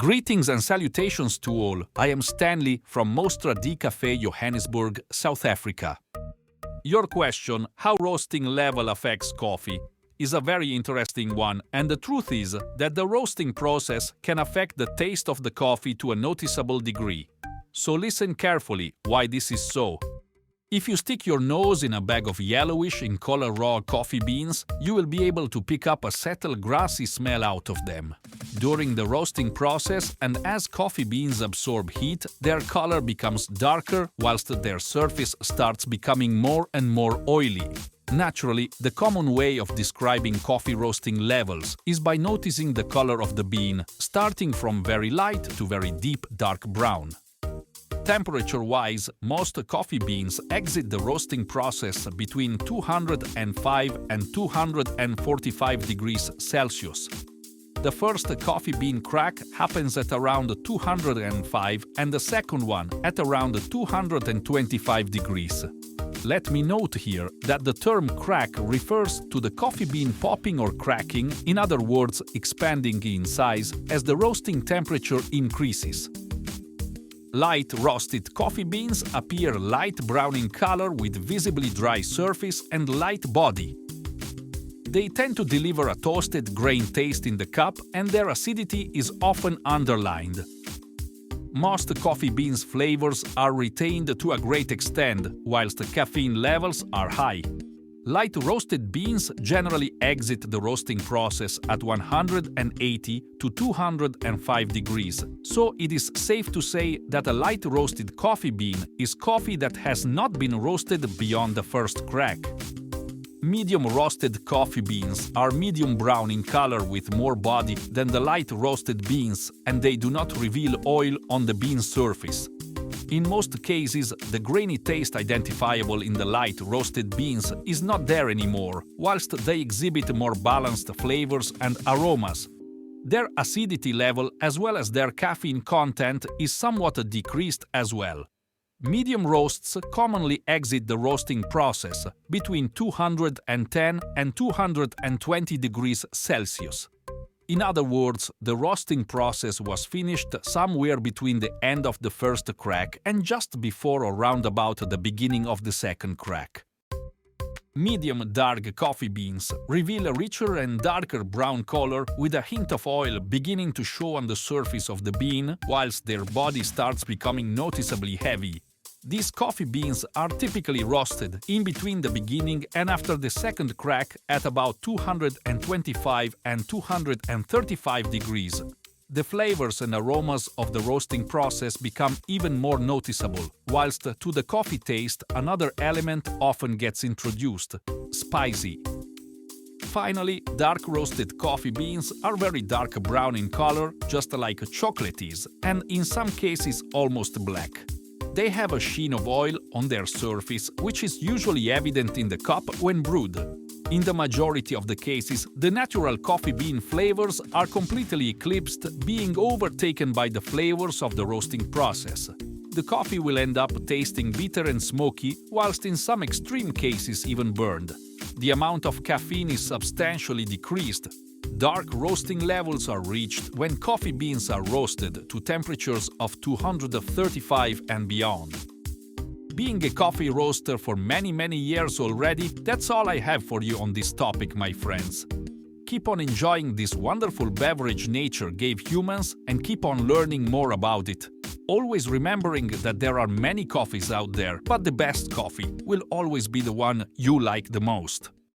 Greetings and salutations to all. I am Stanley from Mostra di Caffè Johannesburg, South Africa. Your question, how roasting level affects coffee, is a very interesting one, and the truth is that the roasting process can affect the taste of the coffee to a noticeable degree. So listen carefully why this is so. If you stick your nose in a bag of yellowish in color raw coffee beans, you will be able to pick up a subtle grassy smell out of them. During the roasting process and as coffee beans absorb heat, their color becomes darker whilst their surface starts becoming more and more oily. Naturally, the common way of describing coffee roasting levels is by noticing the color of the bean, starting from very light to very deep dark brown. Temperature-wise, most coffee beans exit the roasting process between 205 and 245 degrees Celsius. The first coffee bean crack happens at around 205 and the second one at around 225 degrees. Let me note here that the term crack refers to the coffee bean popping or cracking, in other words, expanding in size as the roasting temperature increases. Light roasted coffee beans appear light brown in color with visibly dry surface and light body. They tend to deliver a toasted grain taste in the cup and their acidity is often underlined. Most coffee beans flavors are retained to a great extent, whilst the caffeine levels are high. Light roasted beans generally exit the roasting process at 180 to 205 degrees, so it is safe to say that a light roasted coffee bean is coffee that has not been roasted beyond the first crack. Medium roasted coffee beans are medium brown in color with more body than the light roasted beans, and they do not reveal oil on the bean surface. In most cases, the grainy taste identifiable in the light roasted beans is not there anymore, whilst they exhibit more balanced flavors and aromas. Their acidity level as well as their caffeine content is somewhat decreased as well. Medium roasts commonly exit the roasting process between 210 and 220 degrees Celsius. In other words, the roasting process was finished somewhere between the end of the first crack and just before or round about the beginning of the second crack. Medium dark coffee beans reveal a richer and darker brown color with a hint of oil beginning to show on the surface of the bean, whilst their body starts becoming noticeably heavy. These coffee beans are typically roasted in between the beginning and after the second crack at about 225 and 235 degrees. The flavors and aromas of the roasting process become even more noticeable, whilst to the coffee taste another element often gets introduced: spicy. Finally, dark roasted coffee beans are very dark brown in color, just like chocolates, and in some cases almost black. They have a sheen of oil on their surface, which is usually evident in the cup when brewed. In the majority of the cases, the natural coffee bean flavors are completely eclipsed, being overtaken by the flavors of the roasting process. The coffee will end up tasting bitter and smoky, whilst in some extreme cases even burned. The amount of caffeine is substantially decreased. Dark roasting levels are reached when coffee beans are roasted to temperatures of 235 and beyond. Being a coffee roaster for many years already, that's all I have for you on this topic, my friends. Keep on enjoying this wonderful beverage nature gave humans and keep on learning more about it. Always remembering that there are many coffees out there, but the best coffee will always be the one you like the most.